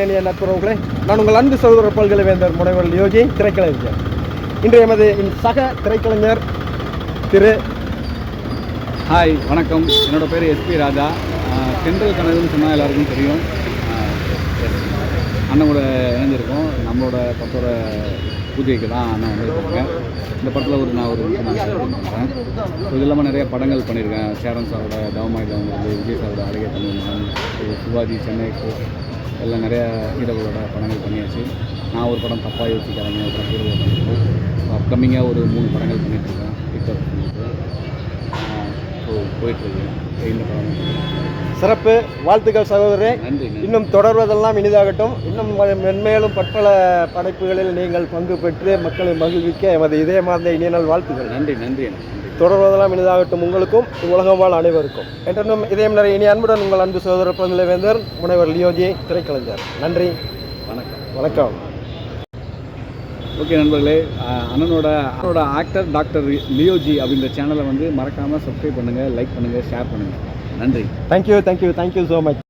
நட்புறவுகளே, நான் உங்கள் அன்பு சகோதரர் பல்கலைவேந்தர் முனைவர் லியோஜி திரைக்கலைஞர். இன்றைய எமது சக திரைக்கலைஞர் திரு ஹாய் வணக்கம். என்னோடய பேர் எஸ்பி ராஜா. தென்றல் கனவுன்னு சொன்னால் எல்லாருக்கும் தெரியும். அண்ணன் கூட இணைஞ்சிருக்கோம். நம்மளோட படத்தோட பூஜைக்கு தான் அண்ணன் வந்துருக்காங்க. இந்த படத்தில் நான் ஒரு பண்ணுறேன். இது இல்லாமல் நிறைய படங்கள் பண்ணியிருக்கேன். சேரன் சாரோட தவமாயில் வந்து விஜய் சாரோட அழகிய தமிழ், சிவாஜி சென்னைக்கு எல்லாம் நிறையா ஹீரோகளோட படங்கள் பண்ணியாச்சு. நான் ஒரு படம் தப்பாக யோசிக்காதீங்க ஒரு படம் ஹீரோவை பண்ணியிருக்கோம். அப்கமிங்காக ஒரு 3 படங்கள் பண்ணிகிட்ருக்கேன். பிக்சர் போயிட்டுருக்கு. இந்த படம் சிறப்பு வாழ்த்துக்கள் சகோதரரே. நன்றி. இன்னும் தொடர்வதெல்லாம் இனிதாகட்டும். இன்னும் மென்மேலும் பற்பல படைப்புகளில் நீங்கள் பங்கு பெற்று மக்களை மகிழ்விக்க எமது இதயமார்ந்த இனிய நாள் வாழ்த்துக்கள். நன்றி நன்றி. தொடர்வதெல்லாம் இனிதாகட்டும் உங்களுக்கும் உலகம் வாழ் அனைவருக்கும். என்றும் இதயம் நிறைய இனி அன்புடன் உங்கள் அன்பு சகோதரர் பல்கலைவேந்தர் முனைவர் லியோஜி திரைக்கலைஞர். நன்றி, வணக்கம். வணக்கம். ஓகே நண்பர்களே, அண்ணனோட ஆக்டர் டாக்டர் லியோஜி அப்படின்ற சேனலை வந்து மறக்காமல் சப்ஸ்கிரைப் பண்ணுங்கள், லைக் பண்ணுங்கள், ஷேர் பண்ணுங்கள். நன்றி. Thank you so much.